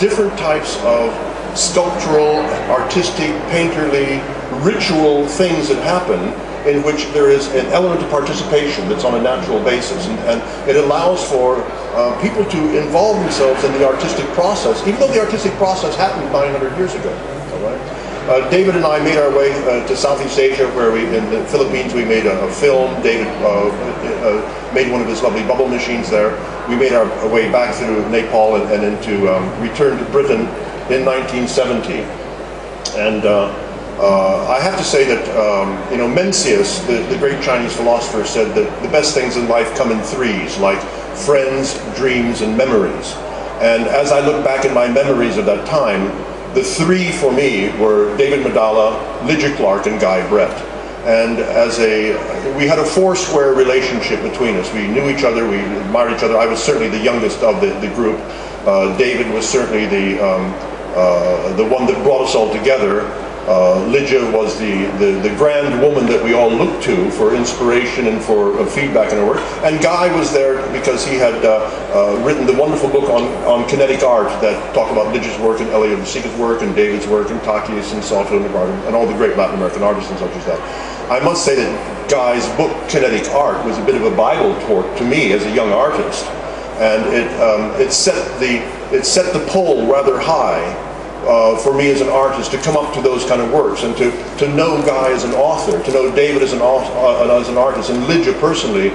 different types of sculptural, artistic, painterly, ritual things that happen in which there is an element of participation that's on a natural basis, and it allows for people to involve themselves in the artistic process, even though the artistic process happened 900 years ago. All right? David and I made our way to Southeast Asia, where in the Philippines we made a film. David made one of his lovely bubble machines there. We made our way back through Nepal and into returned to Britain in 1970. And I have to say that, Mencius, the great Chinese philosopher, said that the best things in life come in threes, like friends, dreams, and memories. And as I look back in my memories of that time, the three for me were David Madala, Lydia Clark, and Guy Brett. And we had a four-square relationship between us. We knew each other, we admired each other. I was certainly the youngest of the group. David was certainly the one that brought us all together. Lydia was the grand woman that we all looked to for inspiration and for feedback in our work. And Guy was there because he had written the wonderful book on kinetic art that talked about Lydia's work and Elio de Sica's work and David's work and Takius and Salto and all the great Latin American artists and such as that. I must say that Guy's book, Kinetic Art, was a bit of a Bible to me as a young artist. And it set the pole rather high for me as an artist to come up to those kind of works, and to know Guy as an author, to know David as an artist, and Lydia personally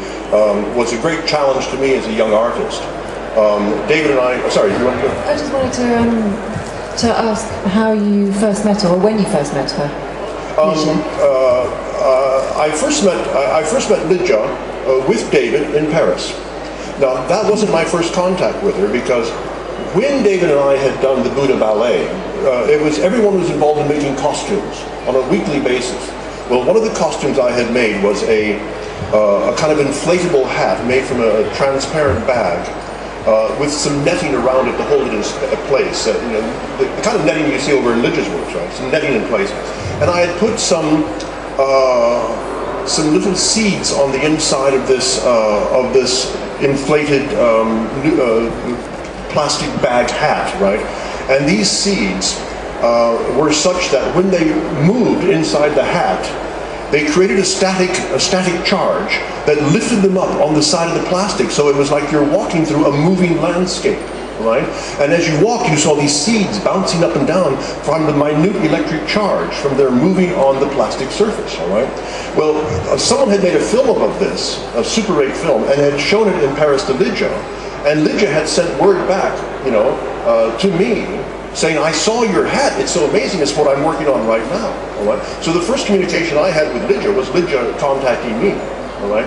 was a great challenge to me as a young artist. David and I, sorry, you want to? I just wanted to ask how you first met her, or when you first met her. I first met Lydia with David in Paris. Now, that wasn't my first contact with her, because when David and I had done the Buddha Ballet, everyone was involved in making costumes on a weekly basis. Well, one of the costumes I had made was a kind of inflatable hat made from a transparent bag with some netting around it to hold it in place. The kind of netting you see over in Lydia's works, right? Some netting in place. And I had put some little seeds on the inside of this inflated plastic bag hat, right? And these seeds were such that when they moved inside the hat, they created a static charge that lifted them up on the side of the plastic, so it was like you're walking through a moving landscape, right? And as you walk, you saw these seeds bouncing up and down from the minute electric charge from their moving on the plastic surface, all right? Well, someone had made a film of this, a Super 8 film, and had shown it in Paris to Lydia, and Lydia had sent word back, to me, saying, I saw your hat, it's so amazing, it's what I'm working on right now, all right? So the first communication I had with Lydia was Lydia contacting me, all right?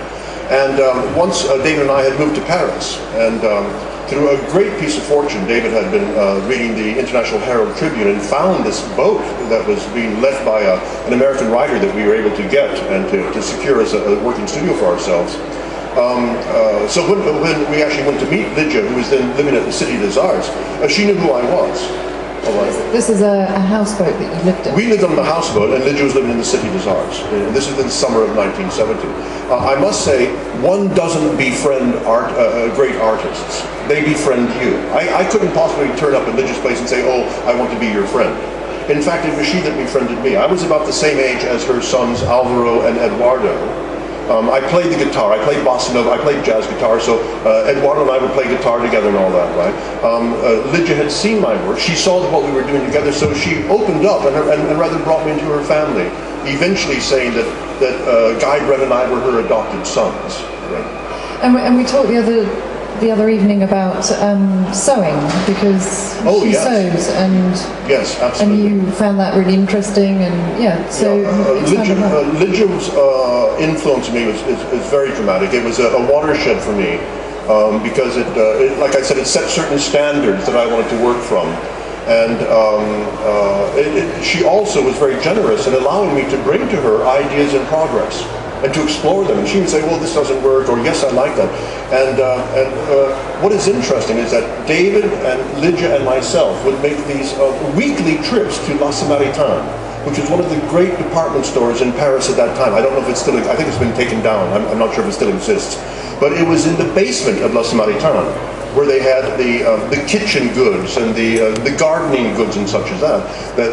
And once David and I had moved to Paris, and through a great piece of fortune, David had been reading the International Herald Tribune and found this boat that was being left by an American writer that we were able to get and to secure as a working studio for ourselves. So when we actually went to meet Lydia, who was then living at the Cité des Arts, she knew who I was. All right. This is a houseboat that you lived in? We lived on the houseboat, and Lydia was living in the Cité des Arts. This is in the summer of 1970. I must say, one doesn't befriend great artists. They befriend you. I couldn't possibly turn up at Lydia's place and say, oh, I want to be your friend. In fact, it was she that befriended me. I was about the same age as her sons Alvaro and Eduardo. I played the guitar, I played bossa nova, I played jazz guitar, so Eduardo and I would play guitar together and all that, right? Lydia had seen my work, she saw what we were doing together, so she opened up and rather brought me into her family, eventually saying that Guy Brett and I were her adopted sons. Right? And we talked the other evening about sewing, because she sews, and yes, absolutely. And you found that really interesting, and Lydia's influence on me is very dramatic. It was a watershed for me because it, like I said, it set certain standards that I wanted to work from, and she also was very generous in allowing me to bring to her ideas in progress and to explore them. And she would say, well, this doesn't work, or yes, I like that. And what is interesting is that David and Lydia and myself would make these weekly trips to La Samaritaine, which was one of the great department stores in Paris at that time. I don't know if it's still, I think it's been taken down. I'm not sure if it still exists. But it was in the basement of La Samaritaine. where they had the kitchen goods and the gardening goods and such as that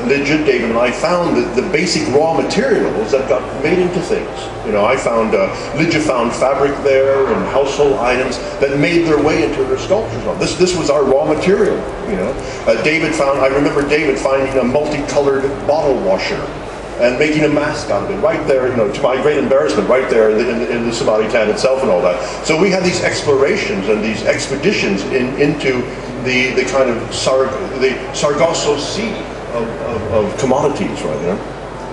Lydia, David, and I found the basic raw materials that got made into things. You know, I found, Lydia found fabric there and household items that made their way into her sculptures. This was our raw material, you know. David found, I remember David finding a multicolored bottle washer and making a mask out of it right there, you know, to my great embarrassment, right there in the Samadhi Tan itself and all that. So we had these explorations and these expeditions into the kind of the Sargasso Sea of commodities, right there.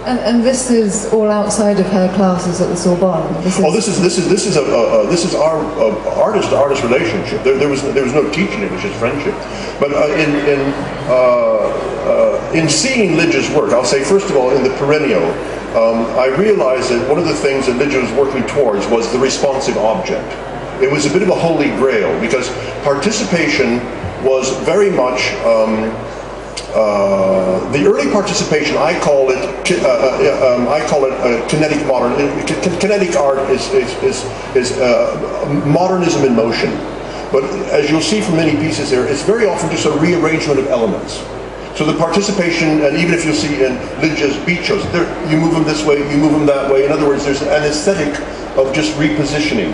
And this is all outside of her classes at the Sorbonne. This is our artist-to-artist relationship. There was no teaching; it was just friendship. But in seeing Lydia's work, I'll say first of all in the perennial, I realized that one of the things that Lydia was working towards was the responsive object. It was a bit of a holy grail because participation was very much. The early participation, I call it kinetic modern. Kinetic art is modernism in motion. But as you'll see from many pieces there, it's very often just a rearrangement of elements. So the participation, and even if you see in Lydia's beach shows, you move them this way, you move them that way. In other words, there's an aesthetic of just repositioning.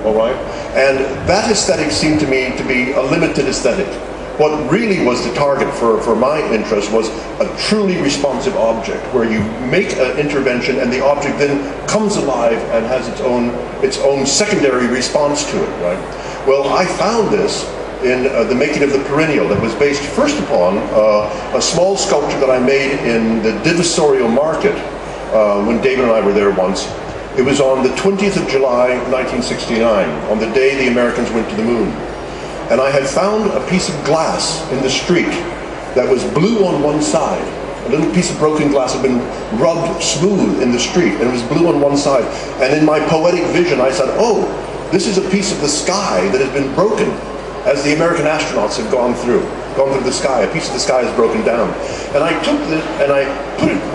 All right, and that aesthetic seemed to me to be a limited aesthetic. What really was the target for my interest was a truly responsive object, where you make an intervention and the object then comes alive and has its own secondary response to it, right? Well, I found this in the making of the perennial that was based first upon a small sculpture that I made in the Divisorial Market when David and I were there once. It was on the 20th of July, 1969, on the day the Americans went to the moon. And I had found a piece of glass in the street that was blue on one side. A little piece of broken glass had been rubbed smooth in the street, and it was blue on one side. And in my poetic vision, I said, oh, this is a piece of the sky that has been broken as the American astronauts have gone through the sky. A piece of the sky is broken down. And I took this and I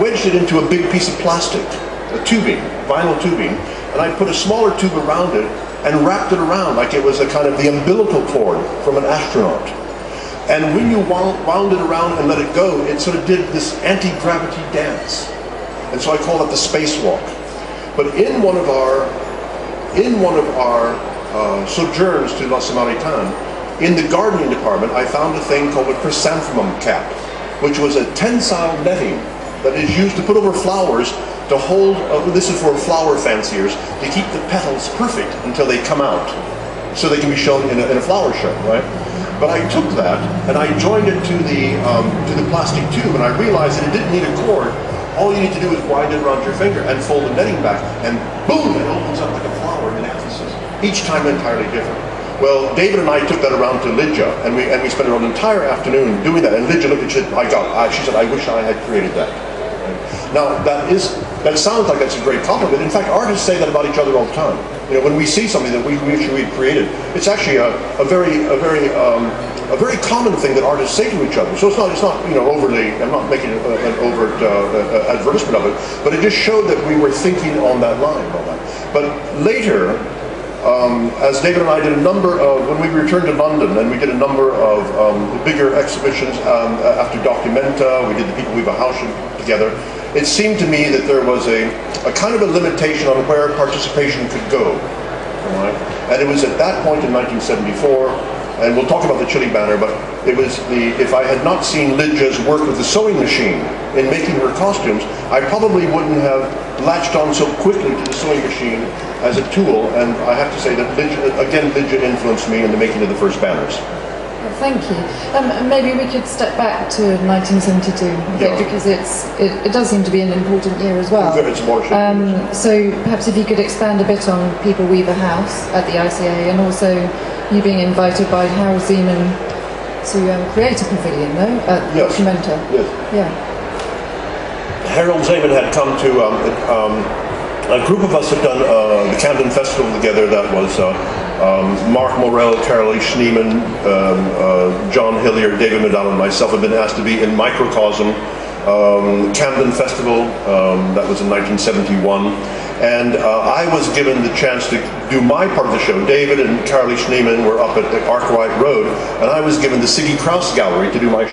wedged it into a big piece of plastic, a tubing, vinyl tubing, and I put a smaller tube around it and wrapped it around like it was a kind of the umbilical cord from an astronaut. And when you wound it around and let it go, it sort of did this anti-gravity dance. And so I call it the spacewalk. But in one of our sojourns to La Samaritan, in the gardening department, I found a thing called a chrysanthemum cap, which was a tensile netting that is used to put over flowers to hold, this is for flower fanciers, to keep the petals perfect until they come out, so they can be shown in a flower show, right? But I took that and I joined it to the plastic tube, and I realized that it didn't need a cord. All you need to do is wind it around your finger and fold the netting back, and boom, it opens up like a flower in emphasis. Each time entirely different. Well, David and I took that around to Lydia, and we spent an entire afternoon doing that. And Lydia looked at it, she said, I wish I had created that. Now, that sounds like that's a great compliment. In fact, artists say that about each other all the time. You know, when we see something that we wish we'd created, it's actually a very common thing that artists say to each other. So it's not you know, overly. I'm not making an overt advertisement of it, but it just showed that we were thinking on that line, all that. But later, as David and I did a number of, when we returned to London, and we did a number of bigger exhibitions after Documenta, we did the People Weave a House together, it seemed to me that there was a kind of a limitation on where participation could go. Right? And it was at that point in 1974, and we'll talk about the Chile banner, but it was if I had not seen Lydia's work with the sewing machine in making her costumes, I probably wouldn't have latched on so quickly to the sewing machine as a tool, and I have to say that Lydia influenced me in the making of the first banners. Well, thank you. Maybe we could step back to 1972, because it does seem to be an important year as well. It's a watershed. So perhaps if you could expand a bit on People Weave a House at the ICA, and also you being invited by Harold Zeman to create a pavilion, no? At Documenta. Yes. Yeah. Harold Zeman had come to a group of us had done the Camden Festival together. That was Mark Morell, Carolee Schneeman, John Hilliard, David Medall, and myself had been asked to be in Microcosm, Camden Festival, that was in 1971. And I was given the chance to do my part of the show. David and Carly Schneeman were up at the Arkwright Road, and I was given the Siggy Krause Gallery to do my show.